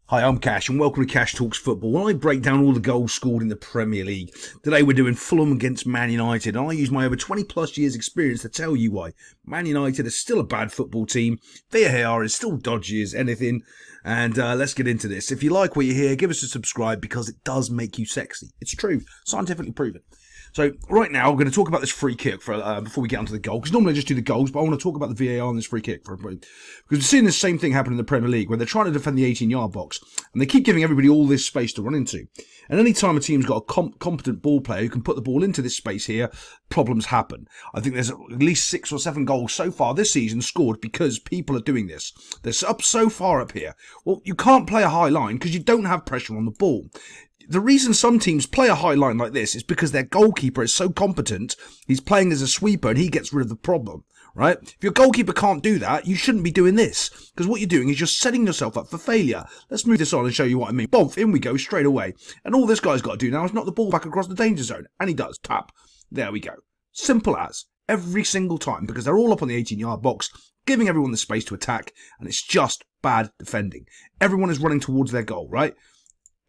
Hi, I'm Cash and welcome to Cash Talks Football. When I break down all the goals scored in the Premier League, today we're doing Fulham against Man United, and I use my over 20 plus years experience to tell you why Man United is still a bad football team, VAR is still dodgy as anything, and let's get into this. If you like what you hear, give us a subscribe because it does make you sexy. It's true, scientifically proven. So right now, I'm going to talk about this free kick before we get onto the goal. Because normally I just do the goals, but I want to talk about the VAR on this free kick for a moment. Because we're seeing the same thing happen in the Premier League, where they're trying to defend the 18-yard box, and they keep giving everybody all this space to run into. And any time a team's got a competent ball player who can put the ball into this space here, problems happen. I think there's at least 6 or 7 goals so far this season scored because people are doing this. They're up so far up here. Well, you can't play a high line because you don't have pressure on the ball. The reason some teams play a high line like this is because their goalkeeper is so competent, he's playing as a sweeper and he gets rid of the problem, right? If your goalkeeper can't do that, you shouldn't be doing this, because what you're doing is you're setting yourself up for failure. Let's move this on and show you what I mean. Boom, in we go straight away. And all this guy's got to do now is knock the ball back across the danger zone. And he does. Tap. There we go. Simple as. Every single time, because they're all up on the 18-yard box, giving everyone the space to attack, and it's just bad defending. Everyone is running towards their goal, right?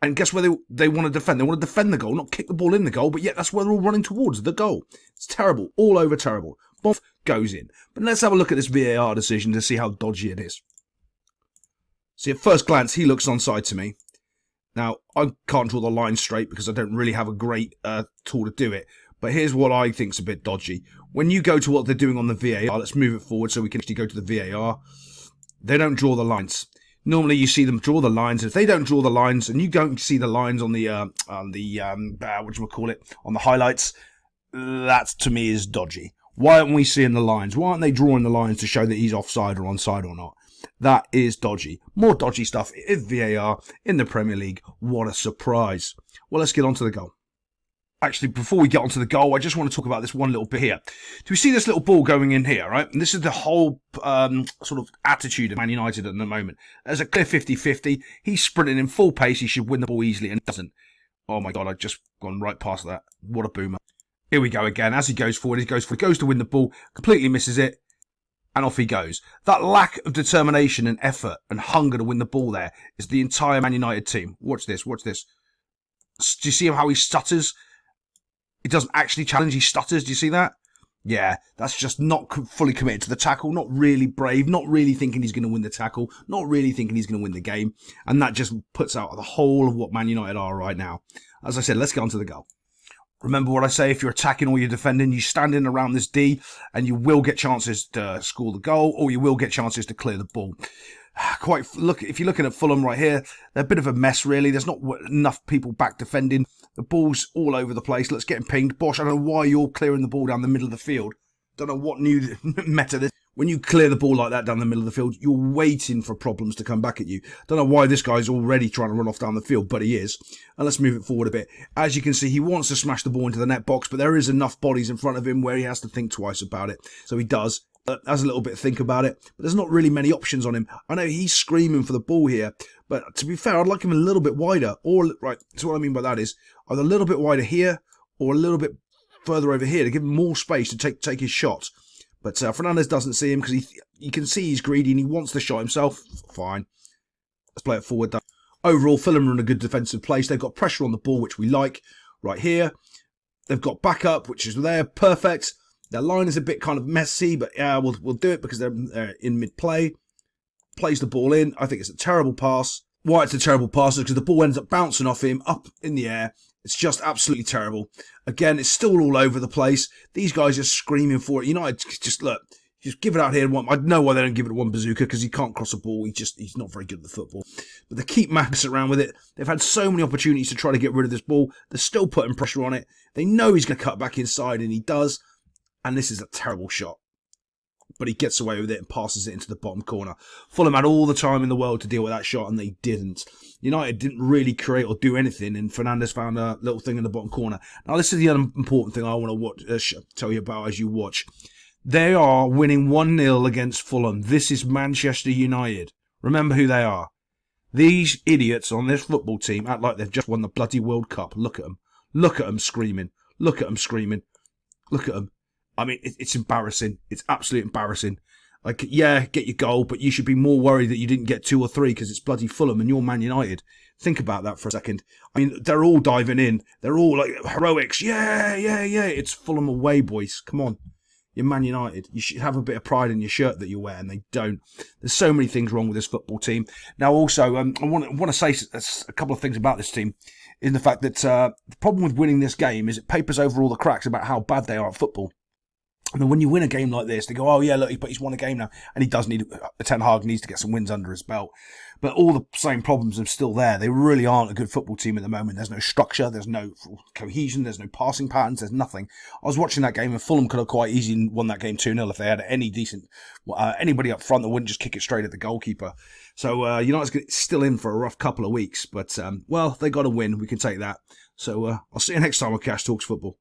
And guess where they want to defend? They want to defend the goal, not kick the ball in the goal, but yet that's where they're all running towards, the goal. It's terrible. All over terrible. Boff goes in. But let's have a look at this VAR decision to see how dodgy it is. See, at first glance, he looks onside to me. Now, I can't draw the line straight because I don't really have a great tool to do it. But here's what I think's a bit dodgy. When you go to what they're doing on the VAR, let's move it forward so we can actually go to the VAR. They don't draw the lines. Normally, you see them draw the lines. If they don't draw the lines, and you don't see the lines on the on the highlights, that to me is dodgy. Why aren't we seeing the lines? Why aren't they drawing the lines to show that he's offside or onside or not? That is dodgy. More dodgy stuff in VAR in the Premier League. What a surprise! Well, let's get on to the goal. Actually, before we get onto the goal, I just want to talk about this one little bit here. Do we see this little ball going in here, right? And this is the whole sort of attitude of Man United at the moment. There's a clear 50-50. He's sprinting in full pace. He should win the ball easily and doesn't. Oh my God, I've just gone right past that. What a boomer. Here we go again. As he goes forward, he goes to win the ball, completely misses it, and off he goes. That lack of determination and effort and hunger to win the ball there is the entire Man United team. Watch this, watch this. Do you see how he stutters? He doesn't actually challenge, he stutters. Do you see that? Yeah, that's just not fully committed to the tackle, not really brave, not really thinking he's going to win the tackle, not really thinking he's going to win the game. And that just puts out the whole of what Man United are right now. As I said, let's get on to the goal. Remember what I say, if you're attacking or you're defending, you stand in around this D and you will get chances to score the goal or you will get chances to clear the ball. If you're looking at Fulham right here, they're a bit of a mess really. There's not enough people back defending. The ball's all over the place. Let's get him pinged. Bosh, I don't know why you're clearing the ball down the middle of the field. Don't know what new meta this. When you clear the ball like that down the middle of the field, you're waiting for problems to come back at you. Don't know why this guy's already trying to run off down the field, but he is. And let's move it forward a bit. As you can see, he wants to smash the ball into the net box, but there is enough bodies in front of him where he has to think twice about it. So he does. Has a little bit to think about it, but there's not really many options on him. I know he's screaming for the ball here, but to be fair, I'd like him a little bit wider. Right, so what I mean by that is either a little bit wider here or a little bit further over here to give him more space to take his shot. But Fernandes doesn't see him because you can see he's greedy and he wants the shot himself. Fine. Let's play it forward. Overall, Fulham are in a good defensive place. They've got pressure on the ball, which we like right here. They've got backup, which is there. Perfect. Their line is a bit kind of messy, but yeah, we'll do it because they're in mid-play. Plays the ball in. I think it's a terrible pass. Why it's a terrible pass is because the ball ends up bouncing off him up in the air. It's just absolutely terrible. Again, it's still all over the place. These guys are screaming for it. United, just give it out here. I know why they don't give it to one bazooka because he can't cross a ball. He's not very good at the football. But they keep messing around with it. They've had so many opportunities to try to get rid of this ball. They're still putting pressure on it. They know he's going to cut back inside, and he does. And this is a terrible shot. But he gets away with it and passes it into the bottom corner. Fulham had all the time in the world to deal with that shot, and they didn't. United didn't really create or do anything, and Fernandes found a little thing in the bottom corner. Now, this is the important thing I want to tell you about as you watch. They are winning 1-0 against Fulham. This is Manchester United. Remember who they are. These idiots on this football team act like they've just won the bloody World Cup. Look at them. Look at them screaming. Look at them screaming. Look at them. I mean, it's embarrassing. It's absolutely embarrassing. Like, yeah, get your goal, but you should be more worried that you didn't get 2 or 3 because it's bloody Fulham and you're Man United. Think about that for a second. I mean, they're all diving in. They're all like heroics. Yeah, yeah, yeah. It's Fulham away, boys. Come on. You're Man United. You should have a bit of pride in your shirt that you wear, and they don't. There's so many things wrong with this football team. Now, also, I want to say a couple of things about this team. In the fact that the problem with winning this game is it papers over all the cracks about how bad they are at football. I mean, when you win a game like this, they go, oh, yeah, look, but he's won a game now. And he does need, Ten Hag needs to get some wins under his belt. But all the same problems are still there. They really aren't a good football team at the moment. There's no structure. There's no cohesion. There's no passing patterns. There's nothing. I was watching that game and Fulham could have quite easily won that game 2-0 if they had any decent, anybody up front that wouldn't just kick it straight at the goalkeeper. So United's still in for a rough couple of weeks. But, well, they got to win. We can take that. So I'll see you next time on Cash Talks Football.